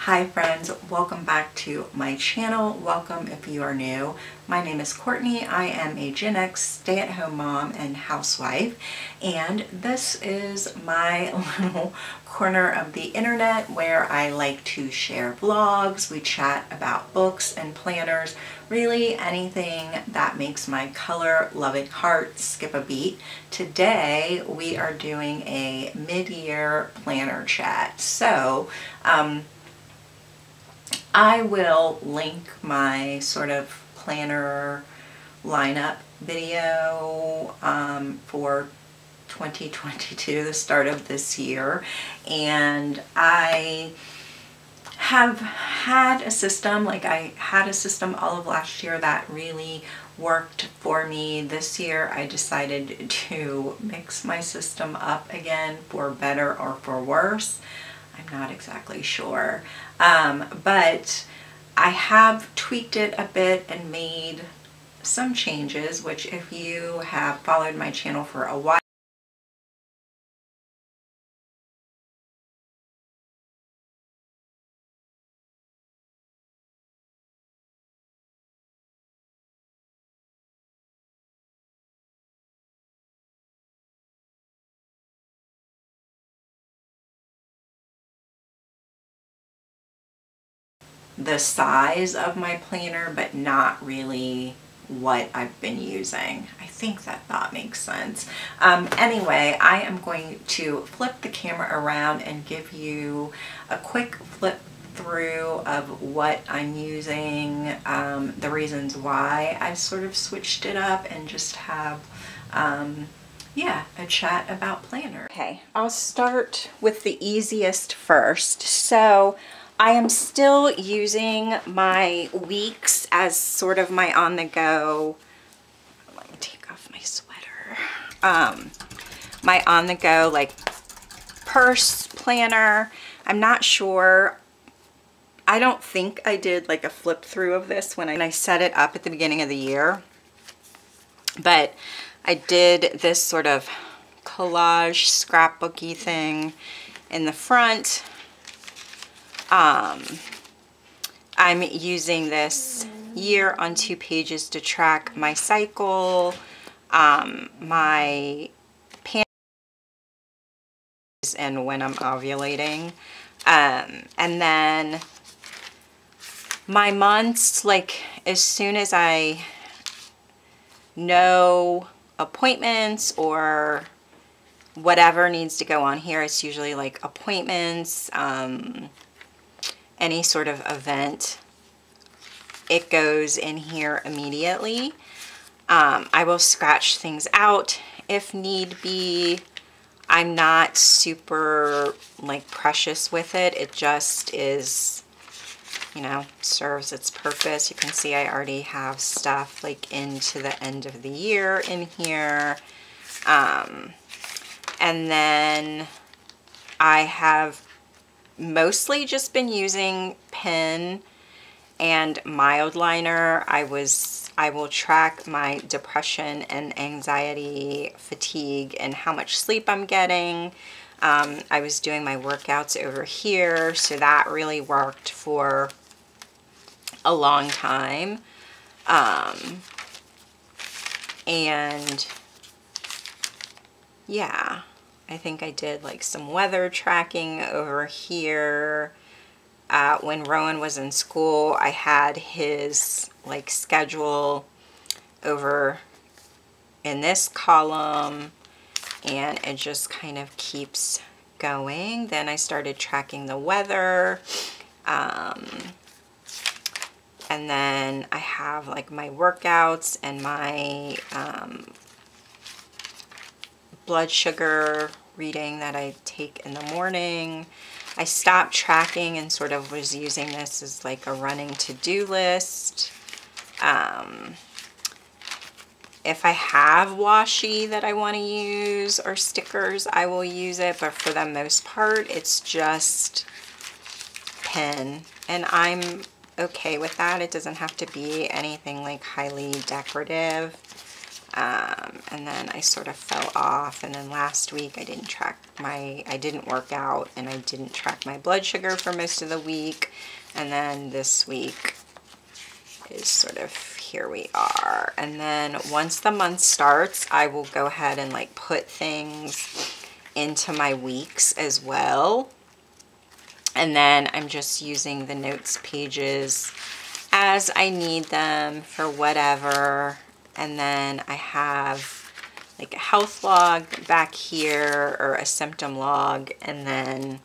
Hi friends, welcome back to my channel. Welcome if you are new. My name is Courtney. I am a Gen X stay-at-home mom and housewife, and this is my little corner of the internet where I like to share vlogs. We chat about books and planners, really anything that makes my color-loving heart skip a beat. Today we are doing a mid-year planner chat. So I will link my sort of planner lineup video for 2022, the start of this year, and I have had a system, I had a system all of last year that really worked for me. This year I decided to mix my system up again, for better or for worse. I'm not exactly sure, but I have tweaked it a bit and made some changes, which if you have followed my channel for a while, the size of my planner, but not really what I've been using. I think that makes sense. Anyway, I am going to flip the camera around and give you a quick flip through of what I'm using, the reasons why I've sort of switched it up, and just have yeah, a chat about planners. Okay, I'll start with the easiest first. So I am still using my weeks as sort of my on-the-go, let me take off my sweater, my on-the-go purse planner. I'm not sure, I don't think I did a flip through of this when I set it up at the beginning of the year, but I did this sort of collage scrapbooky thing in the front. I'm using this year on 2 pages to track my cycle, my pants, and when I'm ovulating, and then my months, as soon as I know appointments or whatever needs to go on here, it's usually appointments, any sort of event, it goes in here immediately. I will scratch things out if need be. I'm not super precious with it. It just is, you know, serves its purpose. You can see I already have stuff into the end of the year in here. And then I have mostly just been using pen and mild liner. I will track my depression and anxiety, fatigue, and how much sleep I'm getting. I was doing my workouts over here, so that really worked for a long time. And yeah, I think I did some weather tracking over here. When Rowan was in school, I had his schedule over in this column, and it just kind of keeps going. Then I started tracking the weather, and then I have my workouts and my blood sugar reading that I take in the morning. I stopped tracking and sort of was using this as a running to-do list. If I have washi that I want to use or stickers, I will use it, but for the most part, it's just pen, and I'm okay with that. It doesn't have to be anything highly decorative. And then I sort of fell off, and then last week I didn't work out, and I didn't track my blood sugar for most of the week. And then this week is sort of, here we are. And then once the month starts, I will go ahead and like put things into my weeks as well. And then I'm just using the notes pages as I need them for whatever. And then I have like a health log back here, or a symptom log, and then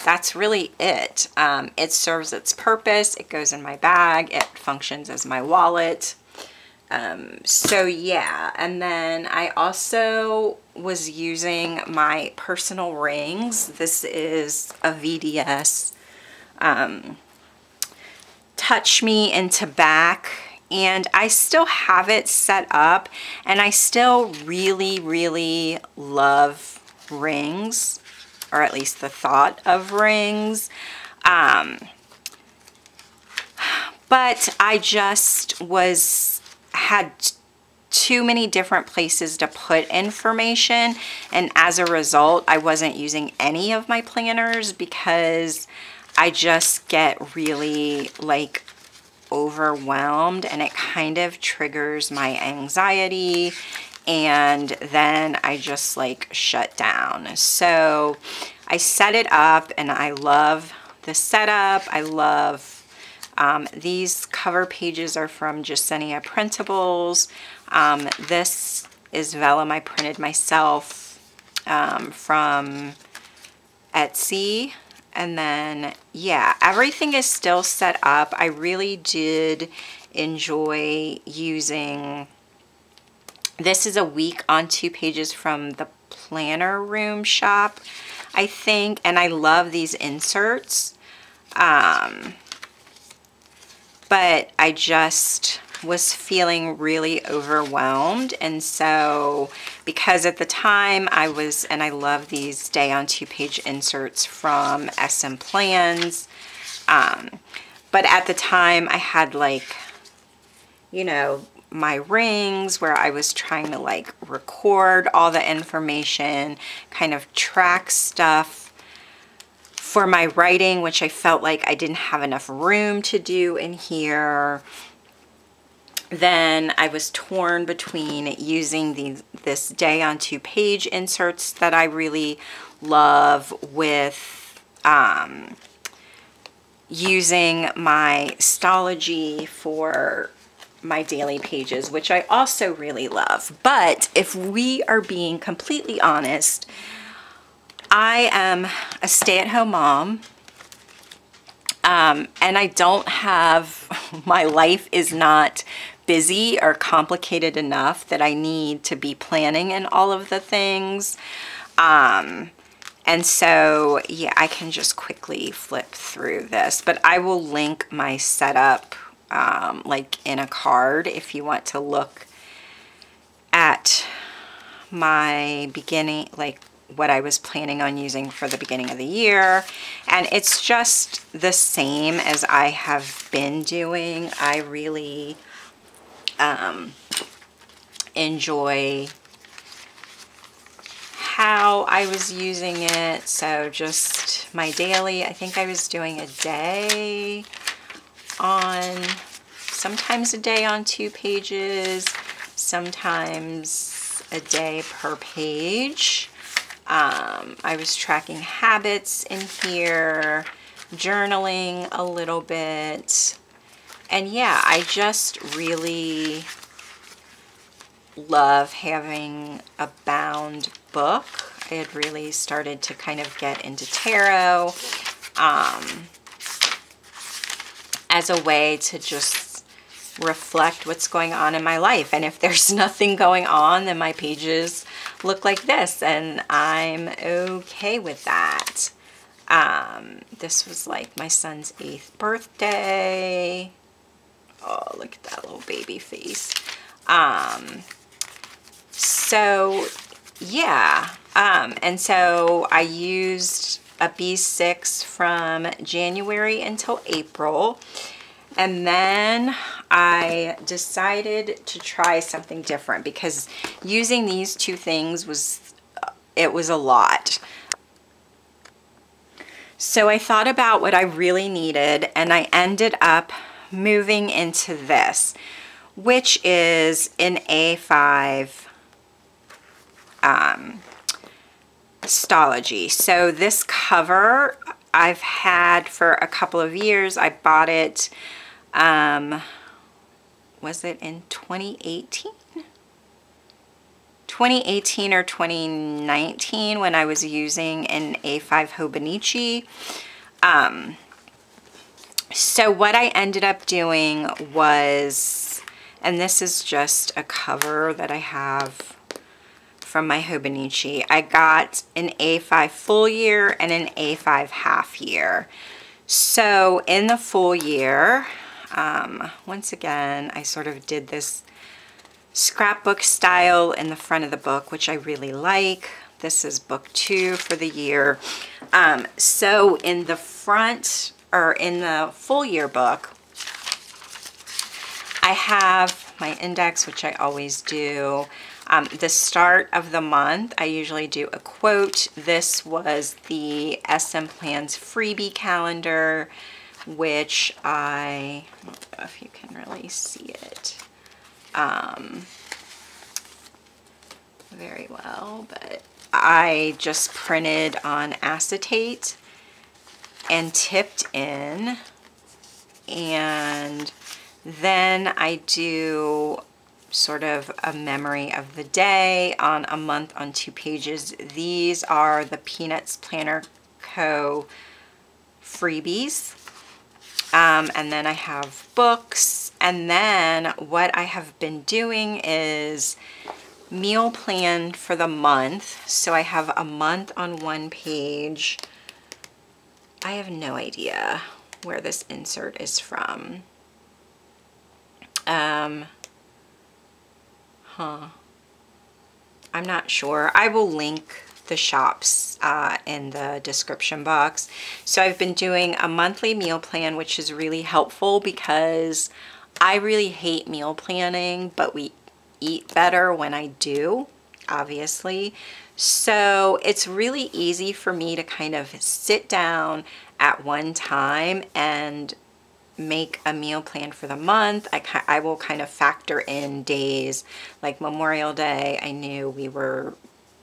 that's really it. It serves its purpose. It goes in my bag. It functions as my wallet. So yeah, and then I also was using my personal rings. This is a VDS Touch Me into Back, and I still have it set up, and I still really, really love rings, or at least the thought of rings. But I just had too many different places to put information, and as a result I wasn't using any of my planners because I just get really like overwhelmed, and it kind of triggers my anxiety, and then I just like shut down. So I set it up, and I love the setup. I love these cover pages are from Jasenia Printables. This is vellum I printed myself from Etsy. And then, yeah, everything is still set up. I really did enjoy using, this is a week on 2 pages from the Planner Room shop, I think. And I love these inserts. But I just was feeling really overwhelmed, and so because at the time I love these day on 2 page inserts from SM Plans, but at the time I had like, you know, my rings where I was trying to like record all the information, kind of track stuff for my writing, which I felt like I didn't have enough room to do in here. Then I was torn between using this day on 2 page inserts that I really love with using my Stology for my daily pages, which I also really love. But if we are being completely honest, I am a stay-at-home mom, and I don't have, my life is not busy or complicated enough that I need to be planning in all of the things. And so, yeah, I can just quickly flip through this, but I will link my setup like in a card if you want to look at my beginning, like what I was planning on using for the beginning of the year. And it's just the same as I have been doing. I really enjoy how I was using it. So just my daily, I think I was doing a day on, sometimes a day on 2 pages, sometimes a day per page. I was tracking habits in here, journaling a little bit. And yeah, I just really love having a bound book. I had really started to kind of get into tarot as a way to just reflect what's going on in my life. And if there's nothing going on, then my pages look like this, and I'm okay with that. This was like my son's 8th birthday. Oh, look at that little baby face. So yeah, and so I used a B6 from January until April. And then I decided to try something different because using these two things was a lot. So I thought about what I really needed, and I ended up moving into this, which is an A5 Stology. So this cover I've had for a couple of years. I bought it, was it in 2018? 2018 or 2019 when I was using an A5 Hobonichi. So what I ended up doing was, and this is just a cover that I have from my Hobonichi. I got an A5 full year and an A5 half year. So in the full year, once again, I sort of did this scrapbook style in the front of the book, which I really like. This is book 2 for the year. So in the front, or in the full year book, I have my index, which I always do. The start of the month, I usually do a quote. This was the SM Plans freebie calendar, which I don't know if you can really see it very well, but I just printed on acetate and tipped in, and then I do sort of a memory of the day on a month on 2 pages. These are the Peanuts Planner Co. freebies. And then I have books, and then what I have been doing is meal plan for the month. So I have a month on 1 page. I have no idea where this insert is from. I'm not sure. I will link the shops in the description box. So I've been doing a monthly meal plan, which is really helpful because I really hate meal planning, but we eat better when I do, obviously. So it's really easy for me to kind of sit down at one time and make a meal plan for the month. I will kind of factor in days like Memorial Day. I knew we were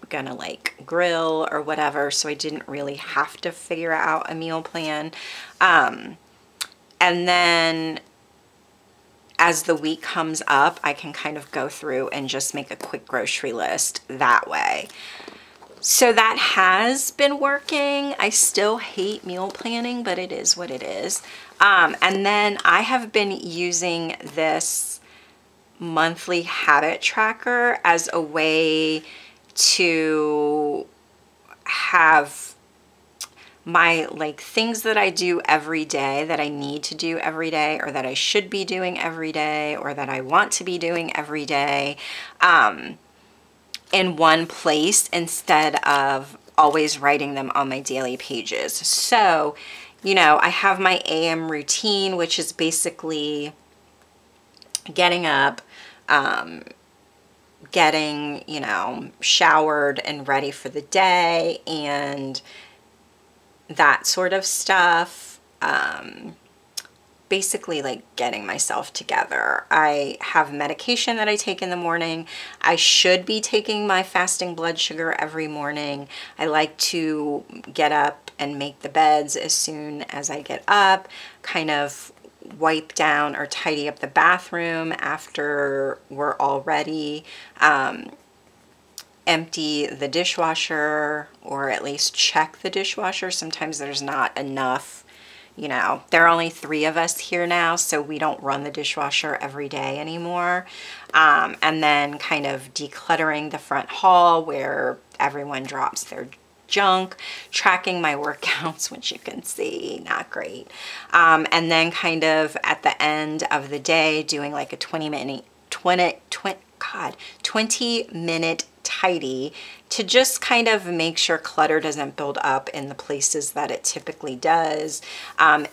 gonna like grill or whatever, so I didn't really have to figure out a meal plan. And then as the week comes up, I can kind of go through and just make a quick grocery list that way. So that has been working. I still hate meal planning, but it is what it is. And then I have been using this monthly habit tracker as a way to have my like things that I do every day, that I need to do every day, or that I should be doing every day, or that I want to be doing every day, in one place instead of always writing them on my daily pages. So, you know, I have my AM routine, which is basically getting up, getting, you know, showered and ready for the day and that sort of stuff. Basically like getting myself together. I have medication that I take in the morning. I should be taking my fasting blood sugar every morning. I like to get up and make the beds as soon as I get up, kind of wipe down or tidy up the bathroom after we're all ready, empty the dishwasher, or at least check the dishwasher. Sometimes there's not enough. You know, there are only 3 of us here now, so we don't run the dishwasher every day anymore. And then kind of decluttering the front hall where everyone drops their junk, tracking my workouts, which you can see, not great. And then kind of at the end of the day, doing like a 20-minute tidy to just kind of make sure clutter doesn't build up in the places that it typically does.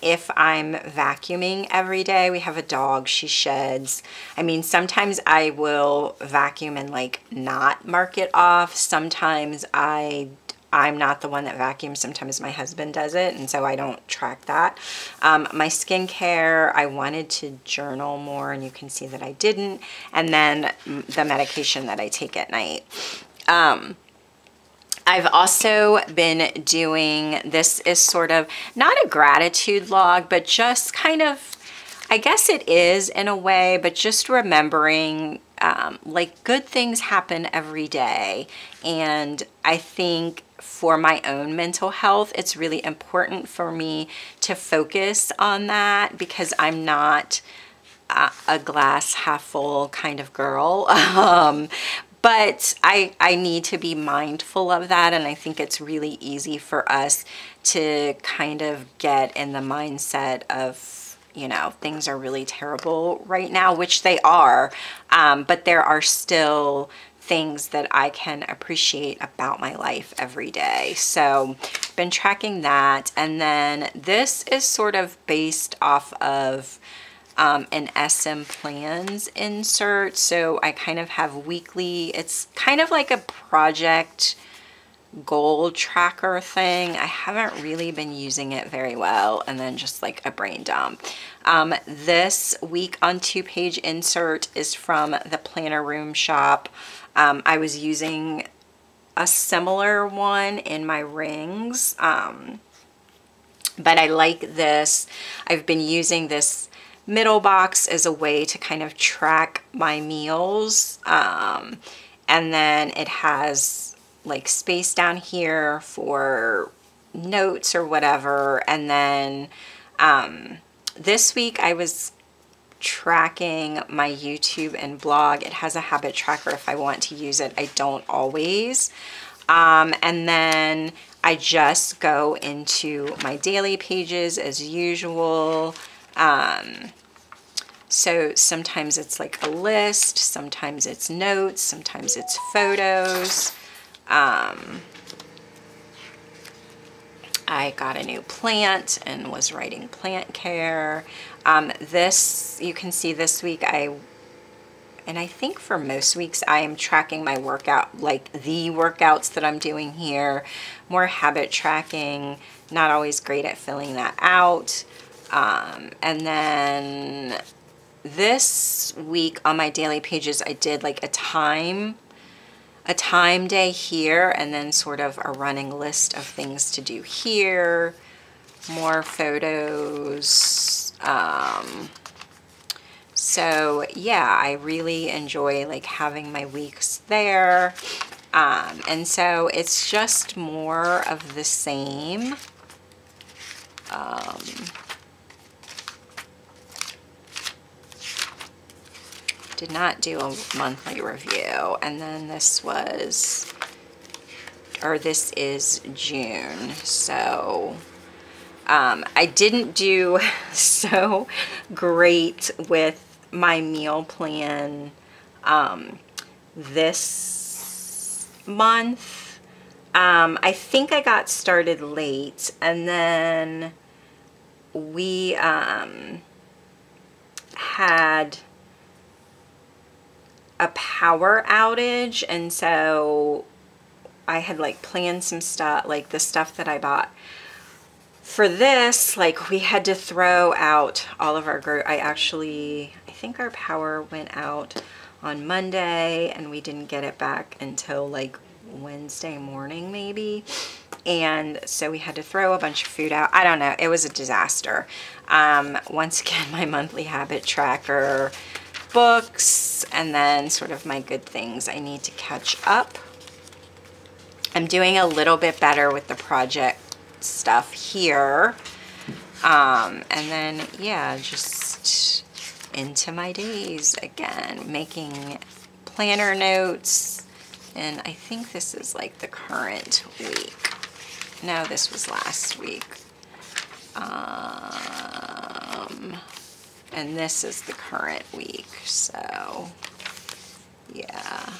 If I'm vacuuming every day, we have a dog, she sheds. I mean, sometimes I will vacuum and like not mark it off. Sometimes I'm not the one that vacuums. Sometimes my husband does it, and so I don't track that. My skincare, I wanted to journal more, and you can see that I didn't. And then the medication that I take at night. I've also been doing, this is sort of not a gratitude log, but just kind of, I guess it is in a way, but just remembering like good things happen every day. And I think for my own mental health, it's really important for me to focus on that, because I'm not a glass half full kind of girl. But I need to be mindful of that, and I think it's really easy for us to kind of get in the mindset of, you know, things are really terrible right now, which they are, but there are still things that I can appreciate about my life every day. So I've been tracking that, and then this is sort of based off of an SM plans insert. So I kind of have weekly, it's kind of like a project goal tracker thing. I haven't really been using it very well, and then just like a brain dump. This week on 2-page insert is from the Planner Room shop. I was using a similar one in my rings, but I like this. I've been using this middle box as a way to kind of track my meals, and then it has like space down here for notes or whatever. And then this week I was tracking my YouTube and blog. It has a habit tracker if I want to use it. I don't always. And then I just go into my daily pages as usual. So sometimes it's like a list, sometimes it's notes, sometimes it's photos. I got a new plant and was writing plant care. This, you can see this week, and I think for most weeks I am tracking my workout, like the workouts that I'm doing here, more habit tracking, not always great at filling that out. And then this week on my daily pages, I did like a time day here, and then sort of a running list of things to do here, more photos. So yeah, I really enjoy like having my weeks there. And so it's just more of the same. Did not do a monthly review. And then this was, or this is June. So I didn't do so great with my meal plan this month. I think I got started late, and then we had a power outage, and so I had like planned some stuff, like the stuff that I bought for this, like we had to throw out all of our I think our power went out on Monday, and we didn't get it back until like Wednesday morning maybe. And so we had to throw a bunch of food out. I don't know, it was a disaster. Once again, my monthly habit tracker, books, and then sort of my good things I need to catch up. I'm doing a little bit better with the project stuff here. And then, yeah, just into my days again, making planner notes. And I think this is like the current week. No, this was last week. And this is the current week, so yeah.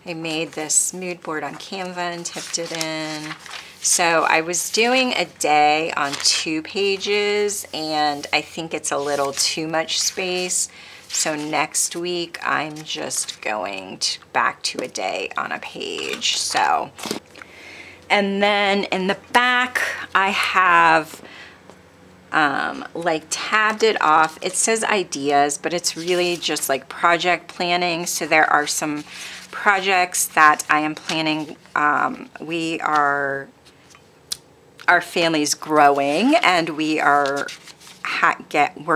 I made this mood board on Canva and tipped it in. So I was doing a day on 2 pages, and I think it's a little too much space. So next week I'm just going back to a day on a page. So, and then in the back I have like tabbed it off. It says ideas, but it's really just like project planning. So there are some projects that I am planning. Our family's growing, and we're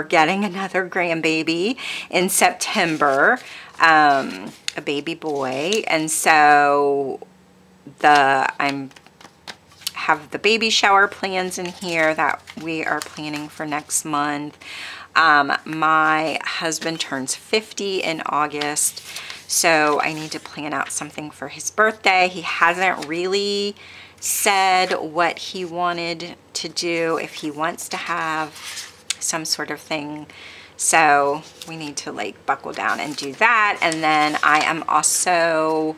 getting another grandbaby in September, a baby boy, and so have the baby shower plans in here that we are planning for next month. My husband turns 50 in August, so I need to plan out something for his birthday. He hasn't really said what he wanted to do, if he wants to have some sort of thing. So we need to like buckle down and do that. And then I am also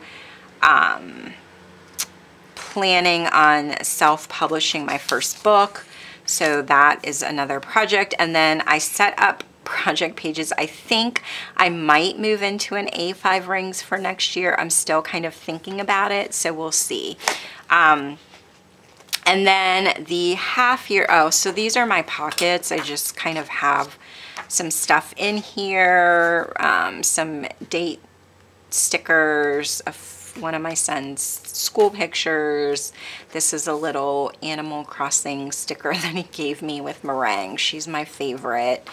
planning on self-publishing my first book. So that is another project. And then I set up project pages. I think I might move into an A5 rings for next year. I'm still kind of thinking about it, so we'll see. And then the half year, so these are my pockets. I just kind of have some stuff in here, some date stickers of one of my son's school pictures. This is a little Animal Crossing sticker that he gave me with meringue. She's my favorite.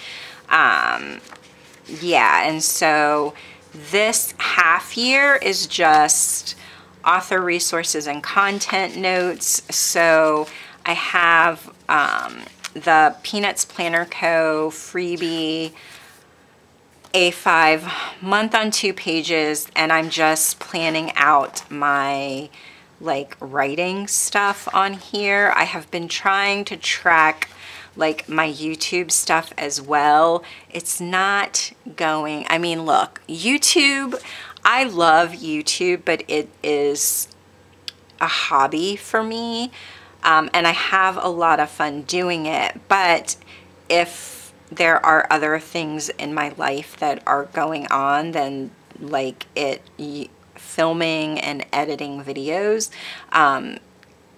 Yeah, and so this half year is just author resources and content notes. So I have the Peanuts Planner Co. freebie A5 month on 2 pages, and I'm just planning out my like writing stuff on here. I have been trying to track like my YouTube stuff as well. It's not going, I mean, look, YouTube, I love YouTube, but it is a hobby for me, and I have a lot of fun doing it. But if there are other things in my life that are going on, then like filming and editing videos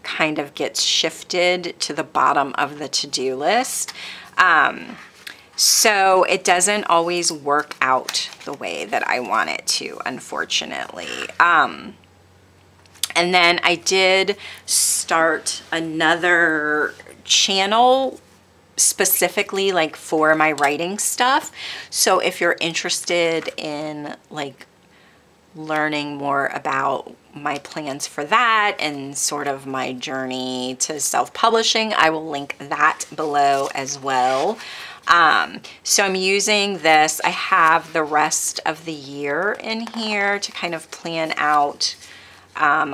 kind of gets shifted to the bottom of the to-do list. So it doesn't always work out the way that I want it to, unfortunately. And then I did start another channel specifically like for my writing stuff. So if you're interested in like learning more about my plans for that and sort of my journey to self-publishing, I will link that below as well. So I'm using this. I have the rest of the year in here to kind of plan out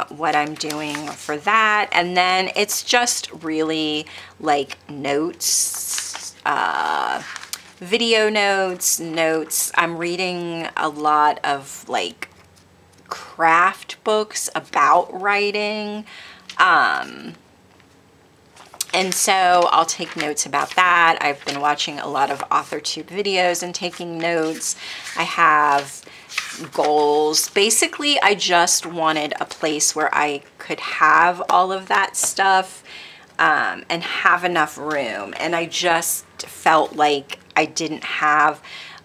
what I'm doing for that. And then it's just really like notes, video notes. I'm reading a lot of like craft books about writing. And so I'll take notes about that. I've been watching a lot of AuthorTube videos and taking notes. I have goals. Basically, I just wanted a place where I could have all of that stuff and have enough room. And I just felt like I didn't have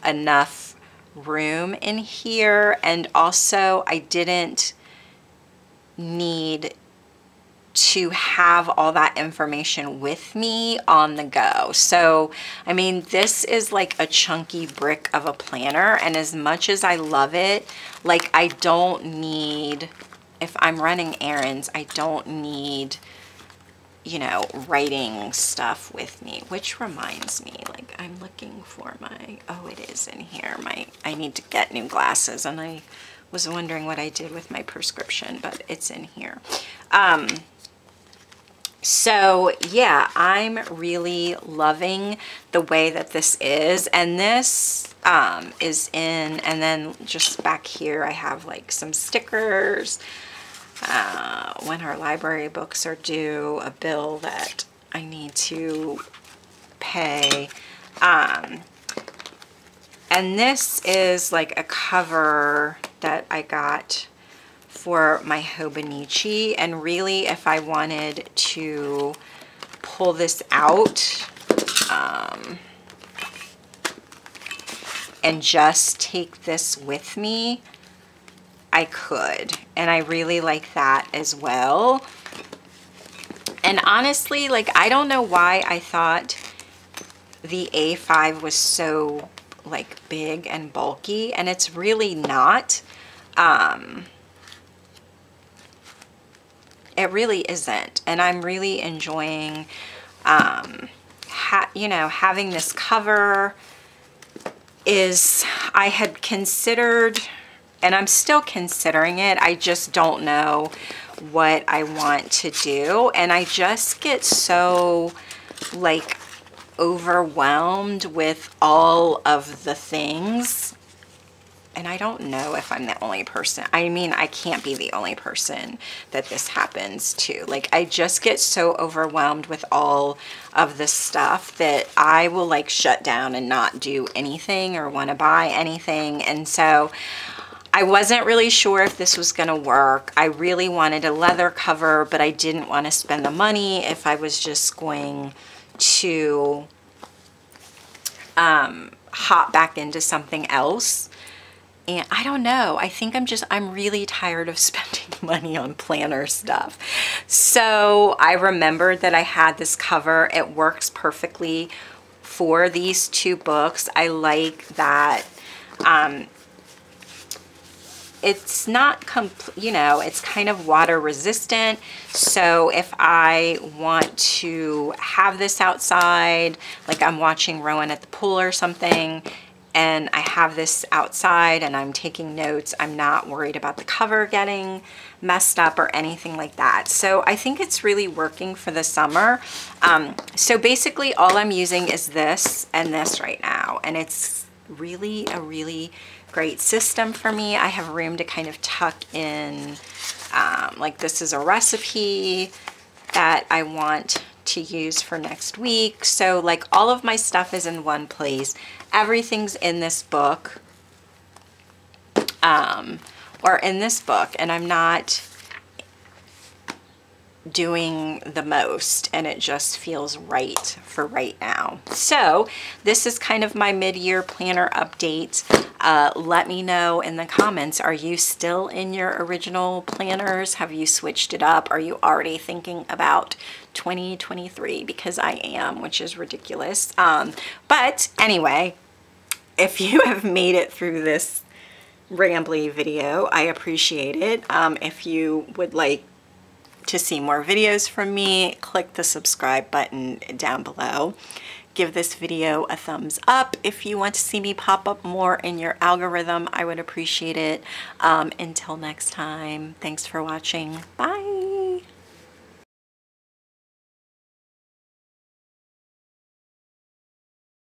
enough room in here. And also, I didn't need to have all that information with me on the go. So, I mean, this is like a chunky brick of a planner, and as much as I love it, like I don't need, if I'm running errands, I don't need, you know, writing stuff with me. Which reminds me, like I'm looking for my, oh, it is in here. I need to get new glasses, and I was wondering what I did with my prescription, but it's in here. So yeah, I'm really loving the way that this is, and this is in, and then just back here I have like some stickers, when our library books are due, a bill that I need to pay, and this is like a cover that I got for my Hobonichi, and really if I wanted to pull this out and just take this with me, I could, and I really like that as well. And honestly, like, I don't know why I thought the A5 was so like big and bulky, and it's really not. It really isn't, and I'm really enjoying you know, having this cover. I had considered, and I'm still considering it, I just don't know what I want to do, and I just get so like overwhelmed with all of the things, and I don't know if I'm the only person. I mean, I can't be the only person that this happens to. Like, I just get so overwhelmed with all of the stuff that I will like shut down and not do anything or want to buy anything. And so I wasn't really sure if this was going to work. I really wanted a leather cover, but I didn't want to spend the money if I was just going to hop back into something else. And I don't know, I think I'm really tired of spending money on planner stuff. So I remembered that I had this cover. It works perfectly for these two books. I like that it's not you know, it's kind of water resistant. So if I want to have this outside, like I'm watching Rowan at the pool or something, and I have this outside and I'm taking notes, I'm not worried about the cover getting messed up or anything like that. So I think it's really working for the summer. So basically all I'm using is this and this right now, and it's really a really great system for me. I have room to kind of tuck in, like this is a recipe that I want to use for next week. So like all of my stuff is in one place. Everything's in this book, or in this book, and I'm not doing the most, and it just feels right for right now. So this is kind of my mid-year planner update. Let me know in the comments, are you still in your original planners? Have you switched it up? Are you already thinking about 2023? Because I am, which is ridiculous. But anyway, if you have made it through this rambly video, I appreciate it. If you would like to see more videos from me, click the subscribe button down below. Give this video a thumbs up. If you want to see me pop up more in your algorithm, I would appreciate it. Until next time, thanks for watching. Bye.